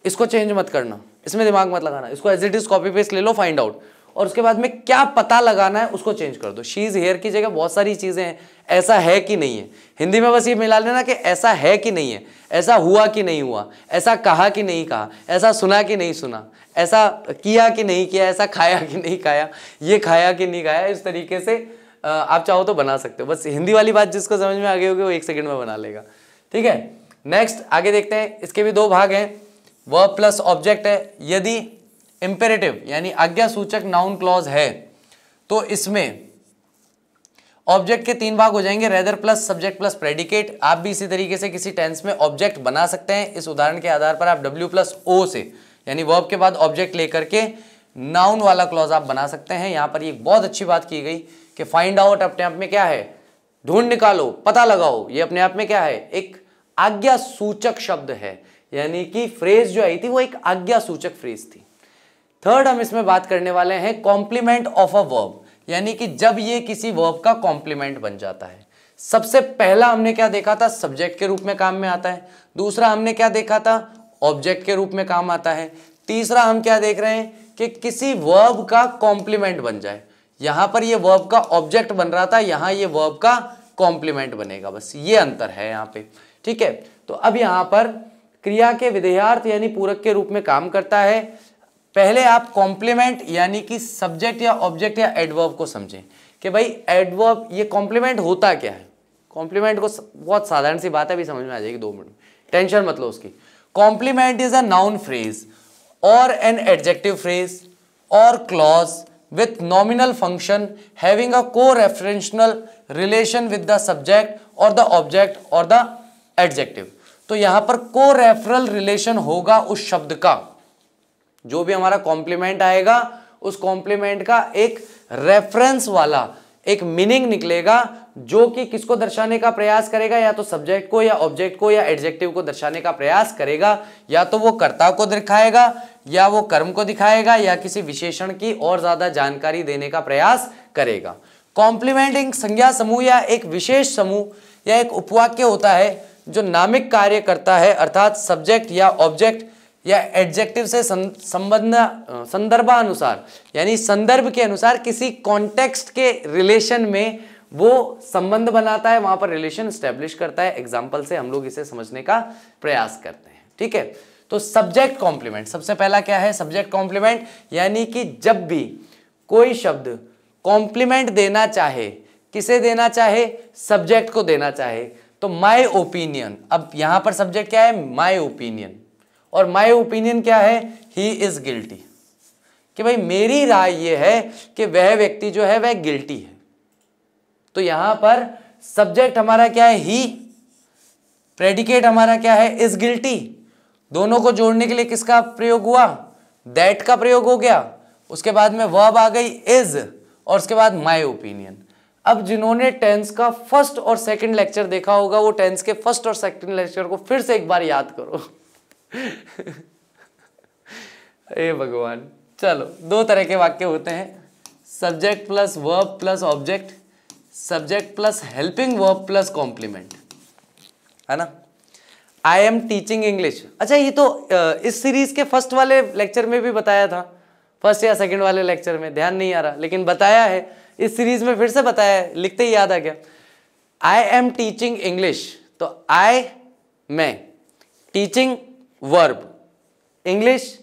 इसको चेंज मत करना, इसमें दिमाग मत लगाना, इसको as it is copy paste ले लो, फाइंड आउट, और उसके बाद में क्या पता लगाना है उसको चेंज कर दो। शी इज हियर की जगह बहुत सारी चीजें हैं, ऐसा है कि नहीं है, हिंदी में बस ये मिला लेना कि ऐसा है कि नहीं है, ऐसा हुआ कि नहीं हुआ, ऐसा कहा कि नहीं कहा, ऐसा सुना कि नहीं सुना, ऐसा किया कि नहीं किया, ऐसा खाया कि नहीं खाया, ये खाया कि नहीं खाया। इस तरीके से आप चाहो तो बना सकते हो। बस हिंदी वाली बात जिसको समझ में आ गई होगी वो 1 सेकंड में बना लेगा, ठीक है। नेक्स्ट आगे देखते हैं, इसके भी 2 भाग हैं। वर्ब प्लस ऑब्जेक्ट है, यदि इंपेरेटिव यानी आज्ञा सूचक नाउन क्लॉज है तो इसमें ऑब्जेक्ट के 3 भाग हो जाएंगे, rather plus subject plus predicate. आप भी इसी तरीके से किसी टेंस में ऑब्जेक्ट बना सकते हैं। इस उदाहरण के आधार पर आप W प्लस O से यानी वर्ब के बाद ऑब्जेक्ट लेकर के नाउन वाला क्लॉज आप बना सकते हैं। यहां पर एक बहुत अच्छी बात की गई कि फाइंड आउट अपने आप में क्या है, ढूंढ निकालो, पता लगाओ, ये अपने आप में क्या है, एक आज्ञा सूचक शब्द है, यानी कि फ्रेज जो आई थी वो एक आज्ञा सूचक फ्रेज थी। थर्ड हम इसमें बात करने वाले हैं कॉम्प्लीमेंट ऑफ अ वर्ब, यानी कि जब ये किसी वर्ब का कॉम्प्लीमेंट बन जाता है। सबसे पहला हमने क्या देखा था, सब्जेक्ट के रूप में काम में आता है। दूसरा हमने क्या देखा था, ऑब्जेक्ट के रूप में काम आता है। तीसरा हम क्या देख रहे हैं कि किसी वर्ब का कॉम्प्लीमेंट बन जाए। यहां पर ये वर्ब का ऑब्जेक्ट बन रहा था, यहां ये वर्ब का कॉम्प्लीमेंट बनेगा, बस ये अंतर है यहाँ पे, ठीक है। तो अब यहां पर क्रिया के विधेयार्थ यानी पूरक के रूप में काम करता है। पहले आप कॉम्प्लीमेंट यानी कि सब्जेक्ट या ऑब्जेक्ट या एडवर्ब को समझें कि भाई एडवर्ब, ये कॉम्प्लीमेंट होता क्या है। कॉम्प्लीमेंट को बहुत साधारण सी बात है, अभी समझ में आ जाएगी 2 मिनट में, टेंशन मत लो उसकी। Complement is a noun phrase और एन एडजेक्टिव फ्रेज और clause with nominal function having a co-referential relation with the subject or the object or the adjective। तो यहां पर co-referral relation होगा उस शब्द का, जो भी हमारा कॉम्प्लीमेंट आएगा उस कॉम्प्लीमेंट का एक रेफरेंस वाला एक मीनिंग निकलेगा जो कि किसको दर्शाने का प्रयास करेगा, या तो सब्जेक्ट को या ऑब्जेक्ट को या एडजेक्टिव को दर्शाने का प्रयास करेगा। या तो वो कर्ता को दिखाएगा या वो कर्म को दिखाएगा या किसी विशेषण की और ज्यादा जानकारी देने का प्रयास करेगा। कॉम्प्लीमेंट एक संज्ञा समूह या एक विशेष समूह या एक उपवाक्य होता है जो नामिक कार्य करता है, अर्थात सब्जेक्ट या ऑब्जेक्ट या एडजेक्टिव से संदर्भानुसार यानी संदर्भ के अनुसार किसी कॉन्टेक्स्ट के रिलेशन में वो संबंध बनाता है, वहां पर रिलेशन स्टैब्लिश करता है। एग्जाम्पल से हम लोग इसे समझने का प्रयास करते हैं, ठीक है। तो सब्जेक्ट कॉम्प्लीमेंट, सबसे पहला क्या है, सब्जेक्ट कॉम्प्लीमेंट, यानी कि जब भी कोई शब्द कॉम्प्लीमेंट देना चाहे, किसे देना चाहे, सब्जेक्ट को देना चाहे, तो माय ओपिनियन, अब यहां पर सब्जेक्ट क्या है, माय ओपिनियन, और माय ओपिनियन क्या है, ही इज गिल्टी, कि भाई मेरी राय यह है कि वह व्यक्ति जो है वह गिल्टी है। तो यहां पर सब्जेक्ट हमारा क्या है, ही, प्रेडिकेट हमारा क्या है, इज गिल्टी। दोनों को जोड़ने के लिए किसका प्रयोग हुआ, दैट का प्रयोग हो गया। उसके बाद में वर्ब आ गई इज, और उसके बाद माय ओपिनियन। अब जिन्होंने टेंस का फर्स्ट और सेकंड लेक्चर देखा होगा वो टेंस के फर्स्ट और सेकंड लेक्चर को फिर से एक बार याद करो। हे भगवान। चलो, 2 तरह के वाक्य होते हैं, subject plus verb plus object, subject plus helping verb plus complement, है ना। आई एम टीचिंग इंग्लिश, अच्छा ये तो इस सीरीज के फर्स्ट वाले लेक्चर में भी बताया था, फर्स्ट या सेकंड वाले लेक्चर में, ध्यान नहीं आ रहा, लेकिन बताया है इस सीरीज में, फिर से बताया है, लिखते ही याद आ गया। आई एम टीचिंग इंग्लिश, तो आई, मैं, teaching verb, English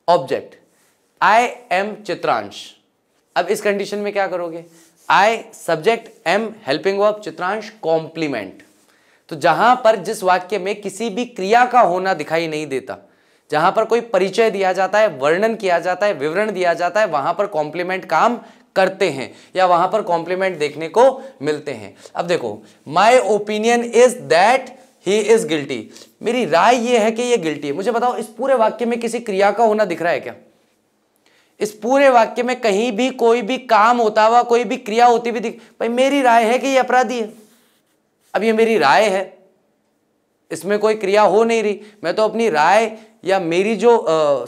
object, I am Chitransh. अब इस कंडीशन में क्या करोगे, I subject, am helping verb, Chitransh complement. तो जहां पर जिस वाक्य में किसी भी क्रिया का होना दिखाई नहीं देता, जहां पर कोई परिचय दिया जाता है, वर्णन किया जाता है, विवरण दिया जाता है, वहां पर कॉम्प्लीमेंट काम करते हैं या वहां पर कॉम्प्लीमेंट देखने को मिलते हैं। अब देखो, my opinion is that he is guilty, मेरी राय यह है कि यह गिल्टी है। मुझे बताओ, इस पूरे वाक्य में किसी क्रिया का होना दिख रहा है क्या? इस पूरे वाक्य में कहीं भी कोई भी काम होता हुआ, कोई भी क्रिया होती हुई भाई मेरी राय है कि ये अपराधी है। अब ये मेरी राय है, इसमें कोई क्रिया हो नहीं रही, मैं तो अपनी राय या मेरी जो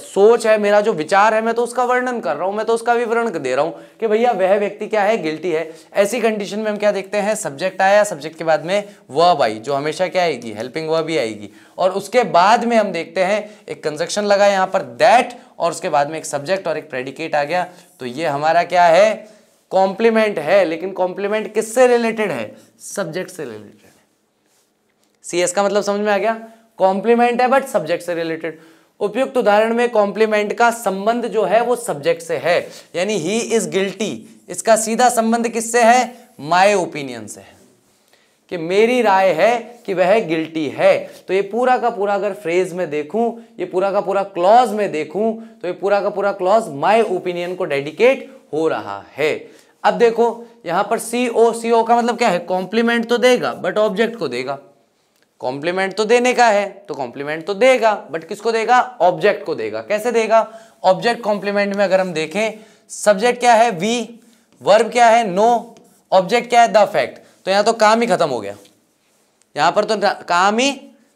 सोच है, मेरा जो विचार है, मैं तो उसका वर्णन कर रहा हूं, मैं तो उसका विवरण दे रहा हूं कि भैया वह व्यक्ति क्या है, गिल्टी है। ऐसी कंडीशन में हम क्या देखते हैं, सब्जेक्ट आया, सब्जेक्ट के बाद में वर्ब आई, जो हमेशा क्या आएगी, हेल्पिंग वर्ब ही आएगी, और उसके बाद में हम देखते हैं एक कंजक्शन लगा यहां पर दैट, और उसके बाद में एक सब्जेक्ट और एक प्रेडिकेट आ गया। तो ये हमारा क्या है, कॉम्प्लीमेंट है। लेकिन कॉम्प्लीमेंट किससे रिलेटेड है, सब्जेक्ट से रिलेटेड है। CS का मतलब समझ में आ गया, कॉम्प्लीमेंट है बट सब्जेक्ट से रिलेटेड। उपयुक्त उदाहरण में कॉम्प्लीमेंट का संबंध जो है वो सब्जेक्ट से है, यानी ही इज गिल्टी, इसका सीधा संबंध किससे है, माय ओपिनियन से है, कि मेरी राय है कि वह गिल्टी है। तो ये पूरा का पूरा अगर फ्रेज में देखूं, ये पूरा का पूरा क्लॉज में देखूं, तो ये पूरा का पूरा क्लॉज माय ओपिनियन को डेडिकेट हो रहा है। अब देखो यहां पर CO का मतलब क्या है, कॉम्प्लीमेंट तो देगा बट ऑब्जेक्ट को देगा। कॉम्प्लीमेंट तो देने का है, तो कॉम्प्लीमेंट तो देगा बट किसको देगा, ऑब्जेक्ट को देगा। कैसे देगा, ऑब्जेक्ट कॉम्प्लीमेंट में अगर हम देखें, सब्जेक्ट क्या है वी, वर्ब क्या है नो, ऑब्जेक्ट क्या है द फैक्ट। तो यहां तो काम ही खत्म हो गया, यहां पर तो काम ही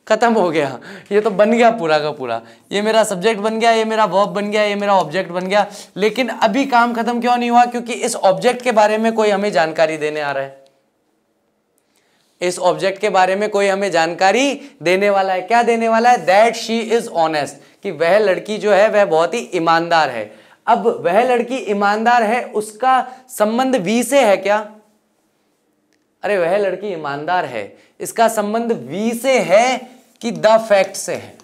खत्म हो गया, ये तो बन गया पूरा का पूरा, ये मेरा सब्जेक्ट बन गया, ये मेरा वर्ब बन गया, ये मेरा ऑब्जेक्ट बन गया। लेकिन अभी काम खत्म क्यों नहीं हुआ, क्योंकि इस ऑब्जेक्ट के बारे में कोई हमें जानकारी देने आ रहा है, इस ऑब्जेक्ट के बारे में कोई हमें जानकारी देने वाला है। क्या देने वाला है, दैट शी इज ऑनेस्ट, कि वह लड़की जो है वह बहुत ही ईमानदार है। अब वह लड़की ईमानदार है, उसका संबंध वी से है क्या, अरे वह लड़की ईमानदार है, इसका संबंध वी से है कि द फैक्ट से है।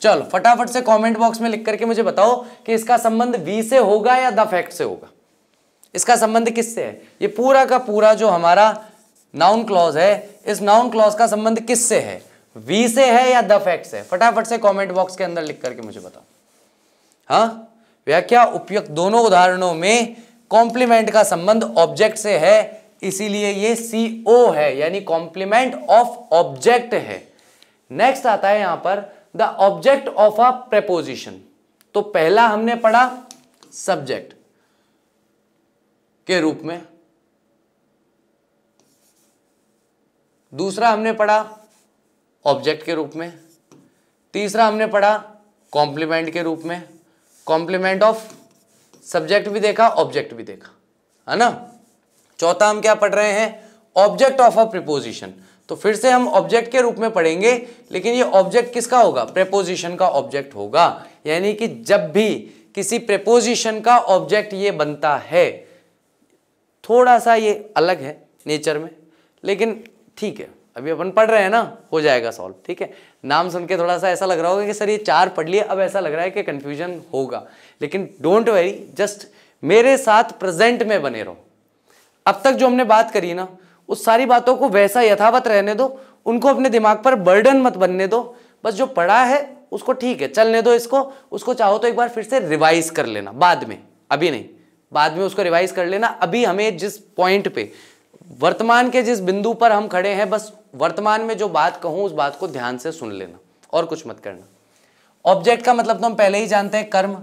चलो फटाफट से कमेंट बॉक्स में लिख करके मुझे बताओ कि इसका संबंध वी से होगा या द फैक्ट से होगा, इसका संबंध किससे है। ये पूरा का पूरा जो हमारा नाउन क्लॉज है, इस नाउन क्लॉज का संबंध किससे है, वी से है या द फैक्ट से। फटाफट से कमेंट बॉक्स के अंदर लिख करके मुझे बताओ। हाँ, व्याख्या उपयुक्त दोनों उदाहरणों में कॉम्प्लीमेंट का संबंध ऑब्जेक्ट से है, इसीलिए ये CO है, यानी कॉम्प्लीमेंट ऑफ ऑब्जेक्ट है। नेक्स्ट आता है यहां पर the object of a preposition. तो पहला हमने पढ़ा सब्जेक्ट के रूप में, दूसरा हमने पढ़ा ऑब्जेक्ट के रूप में, तीसरा हमने पढ़ा कॉम्प्लीमेंट के रूप में। कॉम्प्लीमेंट ऑफ सब्जेक्ट भी देखा, ऑब्जेक्ट भी देखा, है ना। चौथा हम क्या पढ़ रहे हैं, ऑब्जेक्ट ऑफ अ प्रीपोजिशन। तो फिर से हम ऑब्जेक्ट के रूप में पढ़ेंगे, लेकिन ये ऑब्जेक्ट किसका होगा, प्रीपोजिशन का ऑब्जेक्ट होगा। यानी कि जब भी किसी प्रीपोजिशन का ऑब्जेक्ट ये बनता है, थोड़ा सा ये अलग है नेचर में, लेकिन ठीक है, अभी अपन पढ़ रहे हैं ना, हो जाएगा सॉल्व। ठीक है, नाम सुन के थोड़ा सा ऐसा लग रहा होगा कि सर ये 4 पढ़ लिए, अब ऐसा लग रहा है कि कंफ्यूजन होगा, लेकिन डोंट वरी, जस्ट मेरे साथ प्रेजेंट में बने रहो। अब तक जो हमने बात करी ना, उस सारी बातों को वैसा यथावत रहने दो, उनको अपने दिमाग पर बर्डन मत बनने दो। बस जो पढ़ा है उसको ठीक है चलने दो, इसको उसको चाहो तो एक बार फिर से रिवाइज कर लेना बाद में, अभी नहीं, बाद में उसको रिवाइज कर लेना। अभी हमें जिस पॉइंट पे, वर्तमान के जिस बिंदु पर हम खड़े हैं, बस वर्तमान में जो बात कहूं उस बात को ध्यान से सुन लेना और कुछ मत करना। ऑब्जेक्ट का मतलब तो हम पहले ही जानते हैं, कर्म।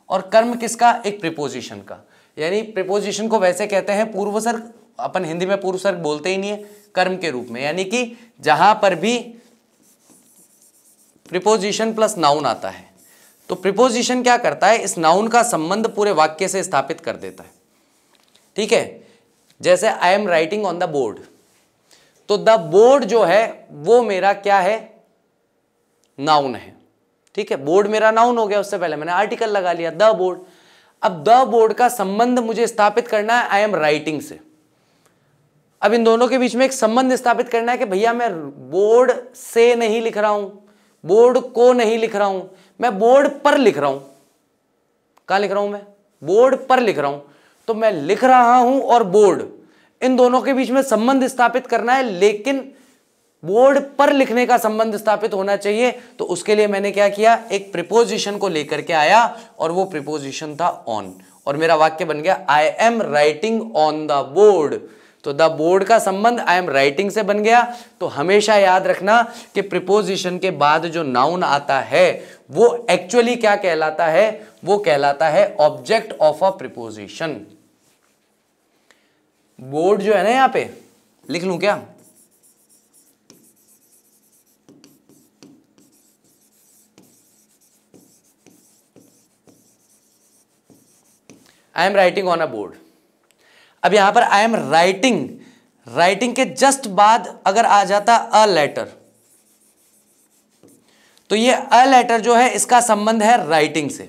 और कर्म किसका, एक प्रीपोजिशन का। यानी प्रीपोजिशन को वैसे कहते हैं पूर्वसर्ग, अपन हिंदी में पूर्वसर्ग बोलते ही नहीं है, कर्म के रूप में। यानी कि जहां पर भी प्रीपोजिशन प्लस नाउन आता है, तो प्रीपोजिशन क्या करता है, इस नाउन का संबंध पूरे वाक्य से स्थापित कर देता है। ठीक है, जैसे I am writing on the board, तो द बोर्ड जो है वो मेरा क्या है, नाउन है। ठीक है, बोर्ड मेरा नाउन हो गया, उससे पहले मैंने आर्टिकल लगा लिया द बोर्ड। अब द बोर्ड का संबंध मुझे स्थापित करना है आई एम राइटिंग से। अब इन दोनों के बीच में एक संबंध स्थापित करना है कि भैया मैं बोर्ड से नहीं लिख रहा हूं, बोर्ड को नहीं लिख रहा हूं, मैं बोर्ड पर लिख रहा हूं। कहां लिख रहा हूं मैं? बोर्ड पर लिख रहा हूं। तो मैं लिख रहा हूं और बोर्ड, इन दोनों के बीच में संबंध स्थापित करना है, लेकिन बोर्ड पर लिखने का संबंध स्थापित होना चाहिए। तो उसके लिए मैंने क्या किया, एक प्रीपोजिशन को लेकर के आया और वो प्रीपोजिशन था ऑन, और मेरा वाक्य बन गया I am writing on the board. तो द बोर्ड का संबंध आई एम राइटिंग से बन गया। तो हमेशा याद रखना कि प्रीपोजिशन के बाद जो नाउन आता है वो एक्चुअली क्या कहलाता है, वो कहलाता है object of a preposition. Board जो है ना, यहां पे लिख लूं क्या? I am writing on a board. अब यहां पर आई एम राइटिंग, राइटिंग के जस्ट बाद अगर आ जाता अ लेटर, तो ये अ लेटर जो है इसका संबंध है राइटिंग से,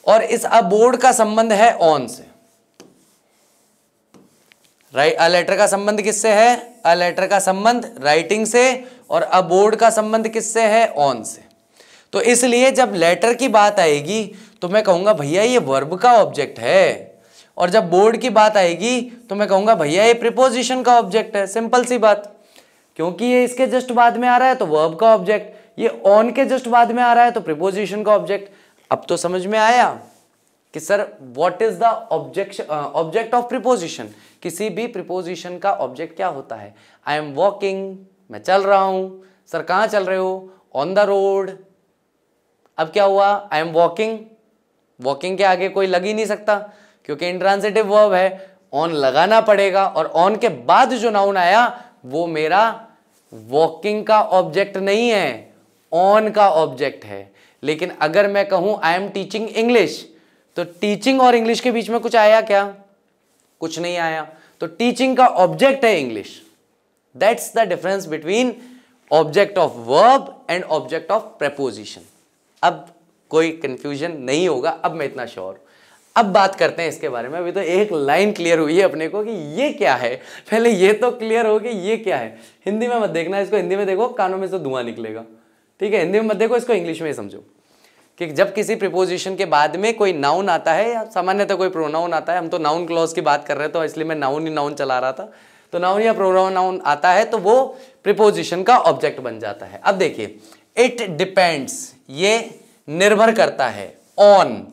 और इस अ बोर्ड का संबंध है ऑन से। अ लेटर का संबंध किससे है? अ लेटर का संबंध राइटिंग से, और अ बोर्ड का संबंध किससे है? ऑन से। तो इसलिए जब लेटर की बात आएगी तो मैं कहूंगा भैया ये वर्ब का ऑब्जेक्ट है, और जब बोर्ड की बात आएगी तो मैं कहूंगा भैया ये प्रीपोजिशन का ऑब्जेक्ट है। सिंपल सी बात, क्योंकि ये इसके जस्ट बाद में आ रहा है तो वर्ब का ऑब्जेक्ट, ये ऑन के जस्ट बाद में आ रहा है तो प्रीपोजिशन का ऑब्जेक्ट। अब तो समझ में आया कि sir what is the object of preposition. किसी भी प्रीपोजिशन का ऑब्जेक्ट क्या होता है? आई एम वॉकिंग, मैं चल रहा हूं। सर कहां चल रहे हो? On the road. अब क्या हुआ? आई एम वॉकिंग, वॉकिंग के आगे कोई लग ही नहीं सकता क्योंकि इंट्रांसिटिव वर्ब है, ऑन लगाना पड़ेगा, और ऑन के बाद जो नाउन आया वो मेरा वॉकिंग का ऑब्जेक्ट नहीं है, ऑन का ऑब्जेक्ट है। लेकिन अगर मैं कहूं आई एम टीचिंग इंग्लिश, तो टीचिंग और इंग्लिश के बीच में कुछ आया क्या? कुछ नहीं आया। तो टीचिंग का ऑब्जेक्ट है English. That's the difference between object of verb and object of preposition. अब कोई कंफ्यूजन नहीं होगा, अब मैं इतना श्योर। अब बात करते हैं इसके बारे में। अभी तो एक लाइन क्लियर हुई है अपने को कि ये क्या है, पहले ये तो क्लियर हो कि ये क्या है। हिंदी में मत देखना इसको, हिंदी में देखो कानों में से धुआं निकलेगा, ठीक है? हिंदी में मत देखो इसको, इंग्लिश में ही समझो कि जब किसी प्रीपोजिशन के बाद में कोई नाउन आता है या सामान्यतः कोई प्रोनाउन आता है, हम तो नाउन क्लॉज की बात कर रहे हैं तो इसलिए मैं नाउन ही नाउन चला रहा था, तो नाउन या प्रोनाउन आता है तो वो प्रीपोजिशन का ऑब्जेक्ट बन जाता है। अब देखिए, इट डिपेंड्स, ये निर्भर करता है, ऑन,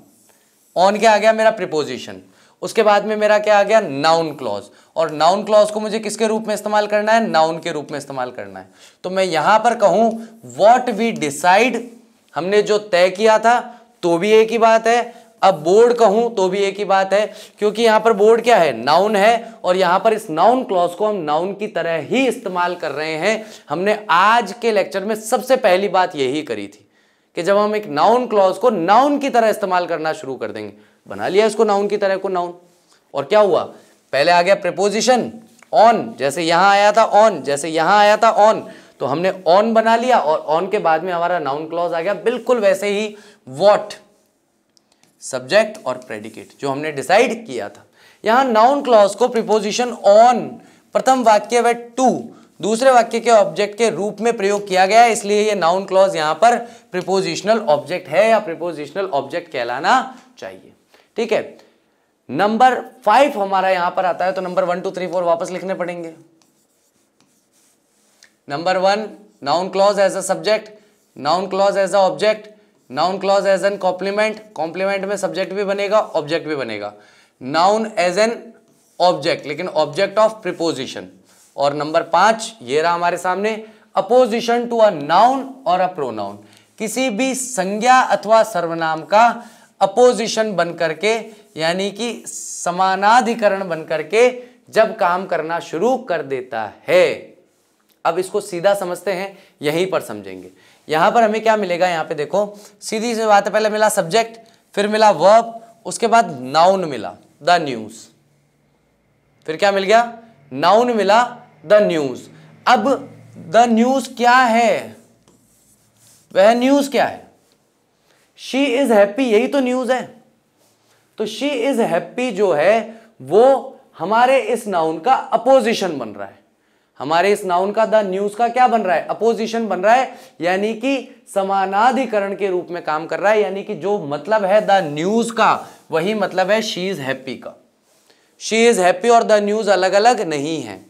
ऑन क्या आ गया? मेरा प्रीपोजिशन। उसके बाद में मेरा क्या आ गया? Noun clause. और नाउन क्लॉज को मुझे किसके रूप में इस्तेमाल करना है? नाउन के रूप में इस्तेमाल करना है। तो मैं यहां पर कहूं व्हाट वी डिसाइड, हमने जो तय किया था, तो भी एक ही बात है। अब बोर्ड कहूं तो भी एक ही बात है, क्योंकि यहां पर बोर्ड क्या है? नाउन है, और यहां पर इस नाउन क्लॉज को हम नाउन की तरह ही इस्तेमाल कर रहे हैं। हमने आज के लेक्चर में सबसे पहली बात यही करी थी कि जब हम एक नाउन क्लॉज को नाउन की तरह इस्तेमाल करना शुरू कर देंगे, बना लिया इसको नाउन की तरह को नाउन, और क्या हुआ? पहले आ गया प्रीपोजिशन ऑन, जैसे यहां आया था ऑन, जैसे यहां आया था ऑन, तो हमने ऑन बना लिया, और ऑन के बाद में हमारा नाउन क्लॉज आ गया। बिल्कुल वैसे ही व्हाट, सब्जेक्ट और प्रेडिकेट जो हमने डिसाइड किया था। यहां नाउन क्लॉज को प्रीपोजिशन ऑन प्रथम वाक्य व टू दूसरे वाक्य के ऑब्जेक्ट के रूप में प्रयोग किया गया है, इसलिए ये नाउन क्लॉज यहां पर प्रीपोजिशनल ऑब्जेक्ट है या प्रीपोजिशनल ऑब्जेक्ट कहलाना चाहिए, ठीक है? नंबर 5 हमारा यहां पर आता है, तो नंबर 1 2 3 4 वापस लिखने पड़ेंगे। Number 1, noun clause as a subject, noun clause as an object, noun clause as an complement, complement में सब्जेक्ट भी बनेगा ऑब्जेक्ट भी बनेगा, नाउन एज एन ऑब्जेक्ट लेकिन ऑब्जेक्ट ऑफ प्रीपोजिशन, और नंबर 5 ये रहा हमारे सामने, अपोजिशन टू अ नाउन और अ प्रोनाउन, किसी भी संज्ञा अथवा सर्वनाम का अपोजिशन बन करके, यानी कि समानाधिकरण बन करके जब काम करना शुरू कर देता है। अब इसको सीधा समझते हैं, यहीं पर समझेंगे। यहां पर हमें क्या मिलेगा? यहां पे देखो, सीधी सी बात है, पहले मिला सब्जेक्ट, फिर मिला वर्ब, उसके बाद नाउन मिला द न्यूज, फिर क्या मिल गया? नाउन मिला द न्यूज। अब द न्यूज क्या है? वह न्यूज क्या है? शी इज हैप्पी, यही तो न्यूज है। तो शी इज हैप्पी जो है वो हमारे इस नाउन का अपोजिशन बन रहा है। हमारे इस नाउन का द न्यूज का क्या बन रहा है, अपोजिशन बन रहा है, यानी कि समानाधिकरण के रूप में काम कर रहा है, यानी कि जो मतलब है द न्यूज का वही मतलब है शी इज हैप्पी का। शी इज हैप्पी और द न्यूज अलग अलग नहीं है।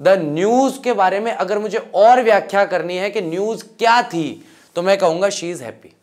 द न्यूज के बारे में अगर मुझे और व्याख्या करनी है कि न्यूज क्या थी तो मैं कहूंगा शी इज हैप्पी।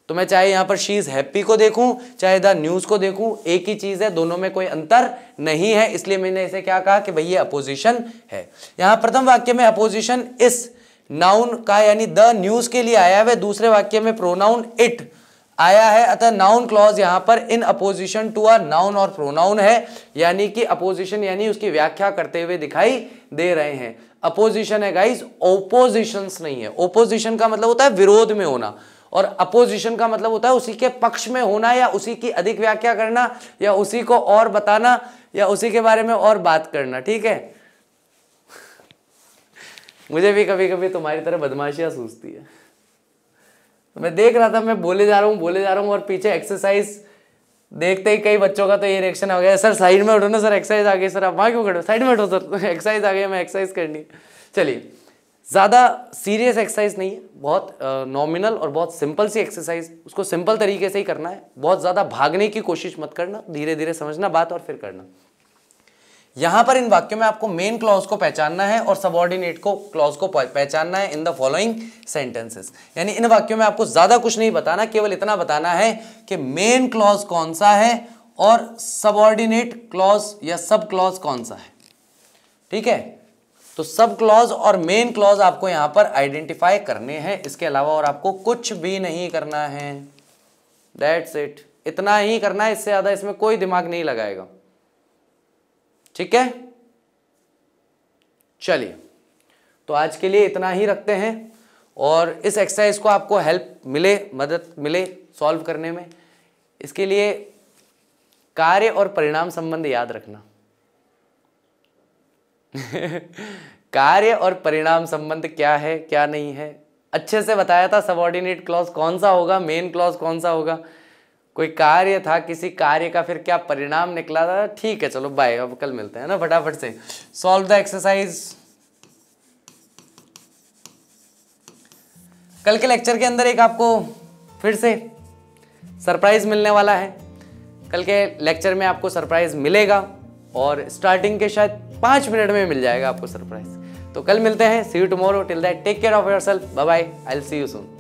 तो मैं चाहे यहां पर शी इज हैप्पी को देखूं चाहे द न्यूज को देखूं, एक ही चीज है, दोनों में कोई अंतर नहीं है, इसलिए मैंने इसे क्या कहा कि भाई ये अपोजिशन है। यहां प्रथम वाक्य में अपोजिशन इस नाउन का यानी द न्यूज के लिए आया है, दूसरे वाक्य में प्रोनाउन इट आया है, अतः नाउन क्लॉज यहां पर in apposition to a noun और प्रोनाउन है, यानी कि अपोजिशन यानी उसकी व्याख्या करते हुए दिखाई दे रहे हैं। अपोजिशन है गाइस, ओपोजिशंस नहीं है। ओपोजिशन का मतलब होता है विरोध में होना और अपोजिशन का मतलब होता है उसी के पक्ष में होना या उसी की अधिक व्याख्या करना या उसी को और बताना या उसी के बारे में और बात करना। ठीक है, मुझे भी कभी कभी तुम्हारी तरह बदमाशियां सूझती है। तो मैं देख रहा था, मैं बोले जा रहा हूं और पीछे एक्सरसाइज देखते ही कई बच्चों का तो ये रिएक्शन आ गया, सर साइड में उठो ना सर, एक्सरसाइज आ गई सर, आप वहां क्यों खड़े हो, साइड में उठो सर, एक्सरसाइज आ गई, मैं एक्सरसाइज करनी है। चलिए, ज़्यादा सीरियस एक्सरसाइज नहीं है, बहुत नॉमिनल और बहुत सिंपल सी एक्सरसाइज, उसको सिंपल तरीके से ही करना है, बहुत ज़्यादा भागने की कोशिश मत करना, धीरे धीरे समझना बात और फिर करना। यहां पर इन वाक्यों में आपको मेन क्लॉज को पहचानना है और सबऑर्डिनेट को क्लॉज को पहचानना है इन द फॉलोइंग सेंटेंसेस। यानी इन वाक्यों में आपको ज्यादा कुछ नहीं बताना, केवल इतना बताना है कि मेन क्लॉज कौन सा है और सबऑर्डिनेट क्लॉज या सब क्लॉज कौन सा है। ठीक है, तो सब क्लॉज और मेन क्लॉज आपको यहां पर आइडेंटिफाई करने हैं, इसके अलावा और आपको कुछ भी नहीं करना है। दैट्स इट, इतना ही करना है, इससे ज्यादा इसमें कोई दिमाग नहीं लगाएगा। ठीक है, चलिए तो आज के लिए इतना ही रखते हैं और इस एक्सरसाइज को आपको हेल्प मिले, मदद मिले सॉल्व करने में, इसके लिए कार्य और परिणाम संबंध याद रखना। कार्य और परिणाम संबंध क्या है क्या नहीं है अच्छे से बताया था। सबऑर्डिनेट क्लॉज कौन सा होगा, मेन क्लॉज कौन सा होगा, कोई कार्य था, किसी कार्य का फिर क्या परिणाम निकला था। ठीक है, चलो बाय, अब कल मिलते हैं ना, फटाफट से सॉल्व द एक्सरसाइज। कल के लेक्चर के अंदर एक आपको फिर से सरप्राइज मिलने वाला है। कल के लेक्चर में आपको सरप्राइज मिलेगा और स्टार्टिंग के शायद 5 मिनट में मिल जाएगा आपको सरप्राइज। तो कल मिलते हैं, see you tomorrow, till that take care of yourself, bye bye, I will see you soon.